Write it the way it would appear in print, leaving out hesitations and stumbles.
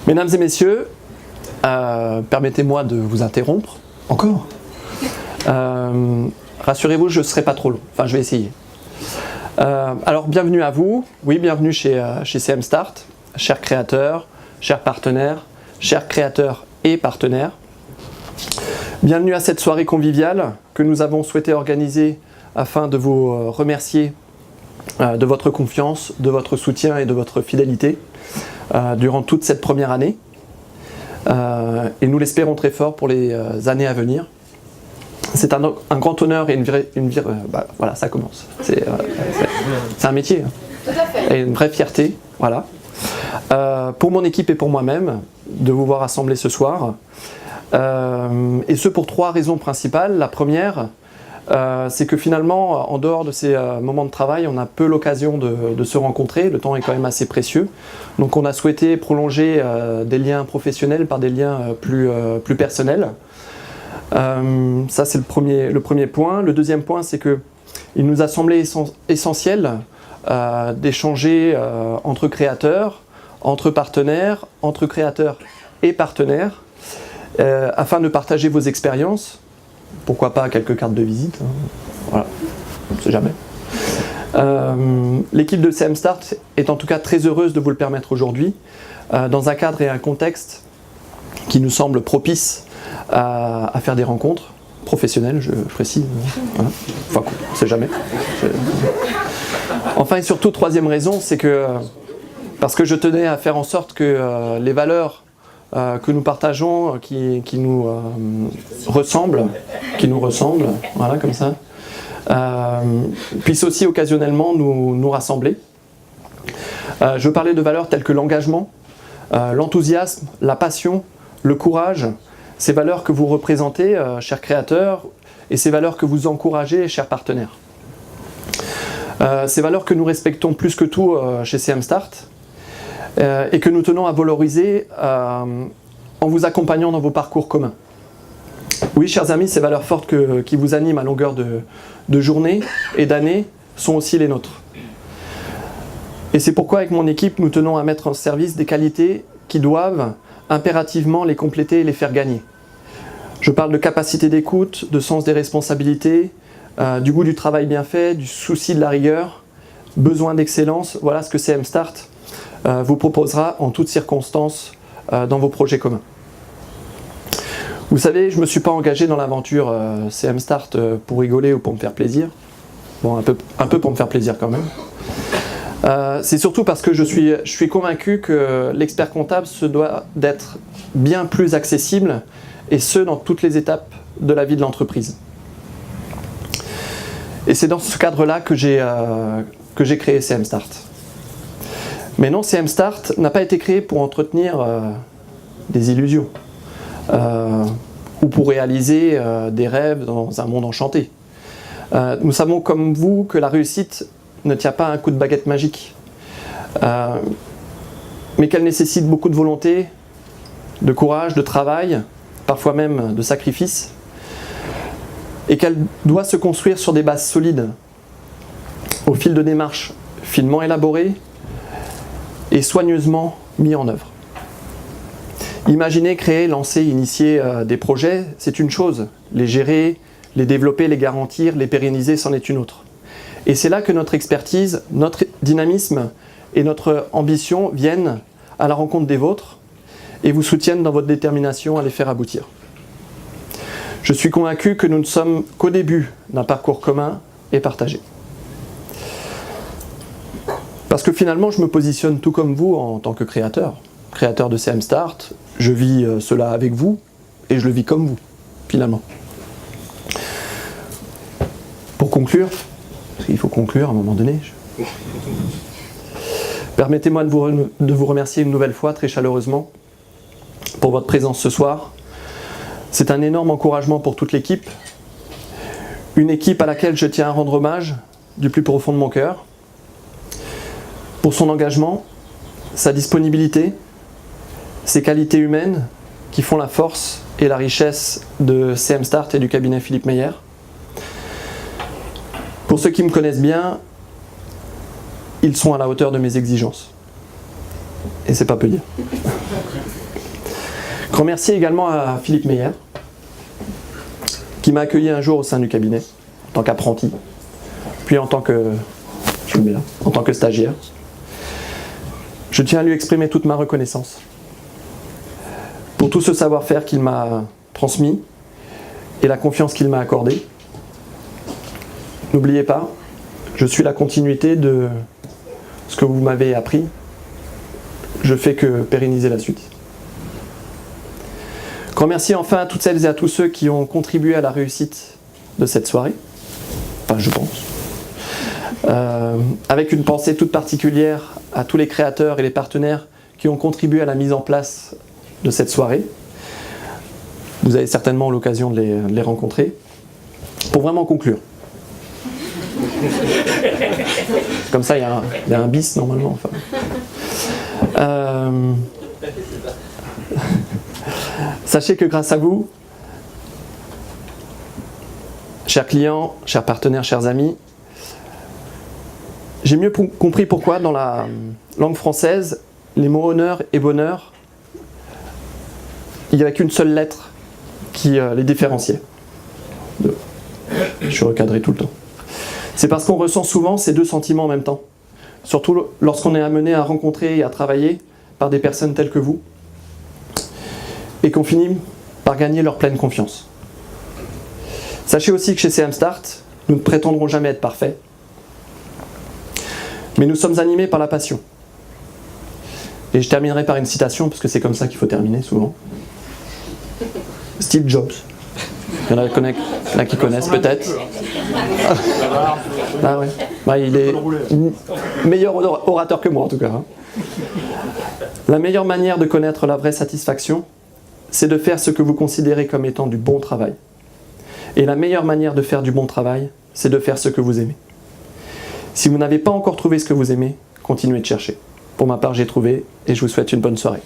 Mesdames et messieurs, permettez-moi de vous interrompre. Encore rassurez-vous, je ne serai pas trop long. Enfin, je vais essayer. Alors, bienvenue à vous. Oui, bienvenue chez CM Start, chers créateurs, chers partenaires, chers créateurs et partenaires. Bienvenue à cette soirée conviviale que nous avons souhaité organiser afin de vous remercier de votre confiance, de votre soutien et de votre fidélité durant toute cette première année. Et nous l'espérons très fort pour les années à venir. C'est un grand honneur et voilà, ça commence. C'est un métier. Tout à fait. Et une vraie fierté, voilà. Pour mon équipe et pour moi-même, de vous voir assemblés ce soir. Et ce pour trois raisons principales. La première, c'est que finalement, en dehors de ces moments de travail, on a peu l'occasion de se rencontrer. Le temps est quand même assez précieux. Donc on a souhaité prolonger des liens professionnels par des liens plus personnels. Ça c'est le premier point. Le deuxième point, c'est que il nous a semblé essentiel d'échanger entre créateurs, entre partenaires, entre créateurs et partenaires, afin de partager vos expériences. Pourquoi pas quelques cartes de visite, hein. Voilà, on ne sait jamais. L'équipe de CM Start est en tout cas très heureuse de vous le permettre aujourd'hui, dans un cadre et un contexte qui nous semble propice à faire des rencontres professionnelles, je précise. Voilà. Enfin, on ne sait jamais. Enfin et surtout, troisième raison, c'est que parce que je tenais à faire en sorte que les valeurs que nous partageons, qui nous ressemblent, voilà, comme ça, puissent aussi occasionnellement nous rassembler. Je parlais de valeurs telles que l'engagement, l'enthousiasme, la passion, le courage, ces valeurs que vous représentez, chers créateurs, et ces valeurs que vous encouragez, chers partenaires. Ces valeurs que nous respectons plus que tout chez CM Start, et que nous tenons à valoriser en vous accompagnant dans vos parcours communs. Oui, chers amis, ces valeurs fortes qui vous animent à longueur de journée et d'années sont aussi les nôtres. Et c'est pourquoi, avec mon équipe, nous tenons à mettre en service des qualités qui doivent impérativement les compléter et les faire gagner. Je parle de capacité d'écoute, de sens des responsabilités, du goût du travail bien fait, du souci de la rigueur, besoin d'excellence. Voilà ce que CM Start vous proposera en toutes circonstances dans vos projets communs. Vous savez, je ne me suis pas engagé dans l'aventure CM Start pour rigoler ou pour me faire plaisir. Bon, un peu pour me faire plaisir quand même. C'est surtout parce que je suis convaincu que l'expert comptable se doit d'être bien plus accessible, et ce, dans toutes les étapes de la vie de l'entreprise. Et c'est dans ce cadre-là que j'ai créé CM Start. Mais non, CM Start n'a pas été créé pour entretenir des illusions ou pour réaliser des rêves dans un monde enchanté. Nous savons comme vous que la réussite ne tient pas à un coup de baguette magique, mais qu'elle nécessite beaucoup de volonté, de courage, de travail, parfois même de sacrifice, et qu'elle doit se construire sur des bases solides, au fil de démarches finement élaborées et soigneusement mis en œuvre. Imaginer, créer, lancer, initier des projets, c'est une chose. Les gérer, les développer, les garantir, les pérenniser, c'en est une autre. Et c'est là que notre expertise, notre dynamisme et notre ambition viennent à la rencontre des vôtres et vous soutiennent dans votre détermination à les faire aboutir. Je suis convaincu que nous ne sommes qu'au début d'un parcours commun et partagé. Parce que finalement, je me positionne tout comme vous en tant que créateur de CM Start. Je vis cela avec vous et je le vis comme vous, finalement. Pour conclure, parce qu'il faut conclure à un moment donné, permettez-moi de vous remercier une nouvelle fois très chaleureusement pour votre présence ce soir. C'est un énorme encouragement pour toute l'équipe, une équipe à laquelle je tiens à rendre hommage du plus profond de mon cœur, pour son engagement, sa disponibilité, ses qualités humaines qui font la force et la richesse de CM Start et du cabinet Philippe Meyer. Pour ceux qui me connaissent bien, ils sont à la hauteur de mes exigences. Et c'est pas peu dire. Grand merci également à Philippe Meyer, qui m'a accueilli un jour au sein du cabinet, en tant qu'apprenti, puis en tant que stagiaire. Je tiens à lui exprimer toute ma reconnaissance pour tout ce savoir-faire qu'il m'a transmis et la confiance qu'il m'a accordée. N'oubliez pas, je suis la continuité de ce que vous m'avez appris. Je fais que pérenniser la suite. Grand merci enfin à toutes celles et à tous ceux qui ont contribué à la réussite de cette soirée. Enfin, je pense. Avec une pensée toute particulière à tous les créateurs et les partenaires qui ont contribué à la mise en place de cette soirée. Vous avez certainement l'occasion de les rencontrer. Pour vraiment conclure. Comme ça, il y a un bis normalement. Enfin. Sachez que grâce à vous, chers clients, chers partenaires, chers amis, j'ai mieux compris pourquoi dans la langue française, les mots honneur et bonheur, il n'y avait qu'une seule lettre qui les différenciait. Je suis recadré tout le temps. C'est parce qu'on ressent souvent ces deux sentiments en même temps. Surtout lorsqu'on est amené à rencontrer et à travailler par des personnes telles que vous, et qu'on finit par gagner leur pleine confiance. Sachez aussi que chez CM Start, nous ne prétendrons jamais être parfaits, mais nous sommes animés par la passion. Et je terminerai par une citation, parce que c'est comme ça qu'il faut terminer souvent. Steve Jobs. Il y en a qui connaissent peut-être. Ah ouais. Bah, il est meilleur orateur que moi en tout cas. La meilleure manière de connaître la vraie satisfaction, c'est de faire ce que vous considérez comme étant du bon travail. Et la meilleure manière de faire du bon travail, c'est de faire ce que vous aimez. Si vous n'avez pas encore trouvé ce que vous aimez, continuez de chercher. Pour ma part, j'ai trouvé et je vous souhaite une bonne soirée.